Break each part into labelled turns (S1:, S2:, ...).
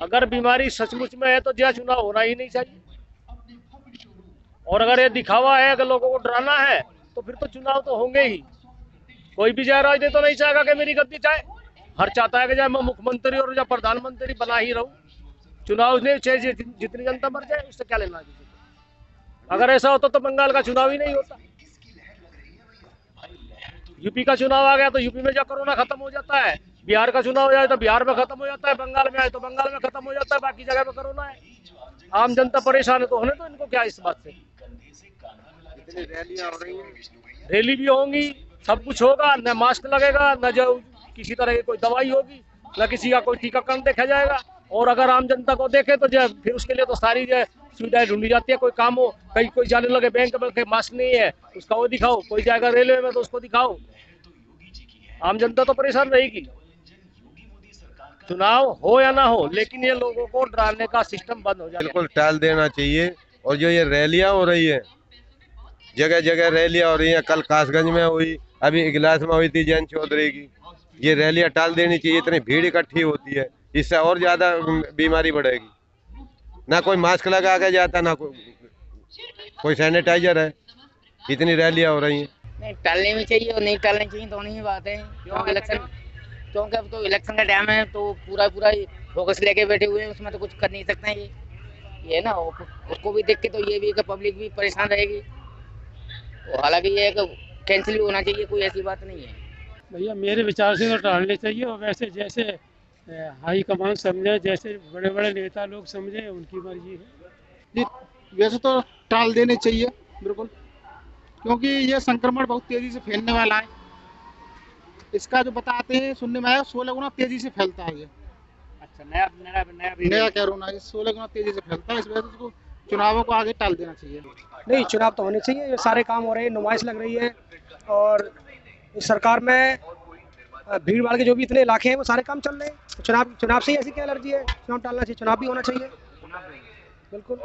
S1: अगर बीमारी सचमुच में है तो यह चुनाव होना ही नहीं चाहिए। और अगर ये दिखावा है, अगर लोगों को डराना है, तो फिर तो चुनाव तो होंगे ही। कोई भी चाहे राजनीति तो नहीं चाहेगा कि मेरी गद्दी चाहे, हर चाहता है कि चाहे मैं मुख्यमंत्री और या प्रधानमंत्री बना ही रहूं। चुनाव नहीं चाहे, जितनी जनता मर जाए उससे क्या लेना है। अगर ऐसा होता तो बंगाल का चुनाव ही नहीं होता। यूपी का चुनाव आ गया तो यूपी में जब कोरोना खत्म हो जाता है, बिहार का चुनाव हो जाए तो बिहार में खत्म हो जाता है, बंगाल में आए तो बंगाल में खत्म हो जाता है, बाकी जगह में कोरोना है। आम जनता परेशान है तो होने तो इनको क्या इस बात से।
S2: रैलियां हो रही हैं,
S1: रैली भी होंगी, सब कुछ होगा, न मास्क लगेगा, न जो किसी तरह की कोई दवाई होगी, न किसी का कोई टीकाकरण देखा जाएगा। और अगर आम जनता को देखे तो जो फिर उसके लिए तो सारी जो सुविधाएं ढूंढी जाती है। कोई काम हो, कहीं कोई जाने लगे बैंक में मास्क नहीं है उसका वो दिखाओ, कोई जाएगा रेलवे में तो उसको दिखाओ। आम जनता तो परेशान रहेगी। चुनाव हो या ना हो, लेकिन ये लोगों को डराने का सिस्टम बंद हो जाए।
S2: बिल्कुल टाल देना चाहिए। और जो ये रैलियां हो रही है, जगह जगह रैलियां हो रही हैं, कल कासगंज में हुई, अभी इगलास में हुई थी जयंत चौधरी की। ये रैलियां टाल देनी चाहिए। इतनी भीड़ इकट्ठी होती है, इससे और ज्यादा बीमारी बढ़ेगी। ना कोई मास्क लगा के जाता, ना कोई सैनिटाइजर है। इतनी रैलियां हो रही हैं।
S3: नहीं टालनी भी चाहिए और नहीं टालनी चाहिए, दोनों ही बात है। क्योंकि अब तो इलेक्शन का टाइम है तो पूरा फोकस लेके बैठे हुए हैं, उसमें तो कुछ कर नहीं सकते हैं। ये ना उसको भी देख के तो ये भी कि पब्लिक भी परेशान रहेगी। तो हालांकि ये है कि कैंसिल भी होना चाहिए, कोई ऐसी बात नहीं है।
S4: भैया मेरे विचार से तो टालने चाहिए, और वैसे जैसे हाई कमान समझे, जैसे बड़े बड़े नेता लोग समझे, उनकी मर्जी है।
S5: वैसे तो टाल देने चाहिए बिल्कुल, क्योंकि ये संक्रमण बहुत तेजी से फैलने वाला है। इसका जो बताते हैं सुनने में आया 16 गुना तेजी से फैलता है ये।
S1: अच्छा, नया
S5: कोरोना 16 गुना तेजी से फैलता है। इस वजह से उसको चुनावों को आगे टाल देना चाहिए।
S6: नहीं, चुनाव तो होने चाहिए। ये सारे काम हो रहे हैं, नुमाइश लग रही है, और सरकार में भीड़ भाड़ के जो भी इतने इलाके हैं वो सारे काम चल रहे हैं। तो चुनाव से ही ऐसी क्या एलर्जी है? चुनाव टालना चाहिए, चुनाव भी होना चाहिए बिल्कुल।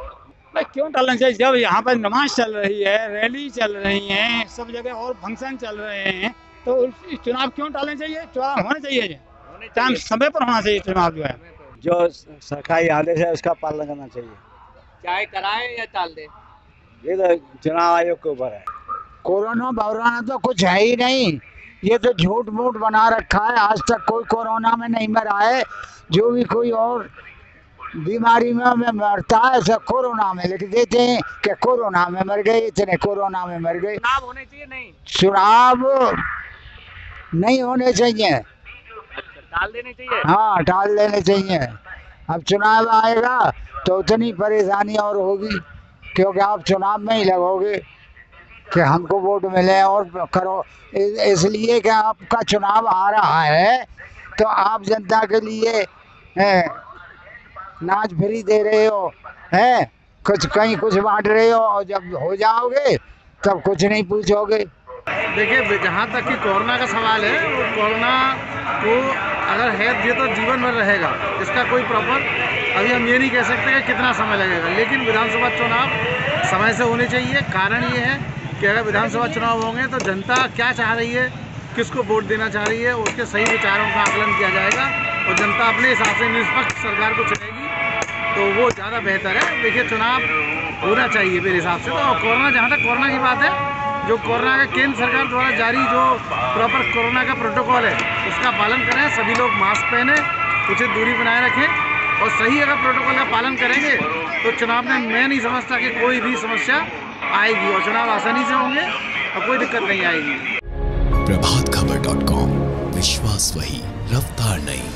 S4: भाई क्यों टालना चाहिए? जब यहाँ पर नमाज चल रही है, रैली चल रही है, सब जगह और फंक्शन चल रहे हैं, तो चुनाव क्यों टालने चाहिए? चुनाव होने चाहिए, टाइम समय पर होना चाहिए। चुनाव जो है,
S7: जो सरकारी आदेश है उसका पालन करना चाहिए,
S1: चाहे कराए या टाल दे।
S7: ये तो चुनाव आयोग के ऊपर है।
S8: कोरोना वोरोना तो कुछ है ही नहीं, ये तो झूठ मूठ बना रखा है। आज तक कोई कोरोना में नहीं मरा है। जो भी कोई और बीमारी में मरता है सब कोरोना में लिख देते हैं कि कोरोना में मर गए, इतने कोरोना में मर गए।
S1: चुनाव होने चाहिए नहीं?
S8: चुनाव नहीं होने चाहिए,
S1: टाल देने चाहिए।
S8: हाँ टाल देने चाहिए। अब चुनाव आएगा तो उतनी परेशानी और होगी, क्योंकि आप चुनाव में ही लगोगे कि हमको वोट मिले और करो। इसलिए कि आपका चुनाव आ रहा है तो आप जनता के लिए नाच फ्री दे रहे हो, हैं कुछ कहीं कुछ बांट रहे हो, और जब हो जाओगे तब कुछ नहीं पूछोगे।
S5: देखिए, जहाँ तक कि कोरोना का सवाल है, वो कोरोना को अगर है ये तो जीवन भर रहेगा। इसका कोई प्रॉपर अभी हम ये नहीं कह सकते कि कितना समय लगेगा, लेकिन विधानसभा चुनाव समय से होने चाहिए। कारण ये है कि अगर विधानसभा चुनाव होंगे तो जनता क्या चाह रही है, किसको वोट देना चाह रही है, उसके सही विचारों का आकलन किया जाएगा और जनता अपने हिसाब से निष्पक्ष सरकार को चुनेगी, तो वो ज़्यादा बेहतर है। देखिए, चुनाव होना चाहिए मेरे हिसाब से। तो कोरोना, जहाँ तक कोरोना की बात है, जो कोरोना का केंद्र सरकार द्वारा जारी जो प्रॉपर कोरोना का प्रोटोकॉल है उसका पालन करें। सभी लोग मास्क पहने, उचित दूरी बनाए रखें, और सही अगर प्रोटोकॉल का पालन करेंगे तो चुनाव में मैं नहीं समझता कि कोई भी समस्या आएगी, और चुनाव आसानी से होंगे और कोई दिक्कत नहीं आएगी।
S9: प्रभातखबर.com, विश्वास वही, रफ्तार नहीं।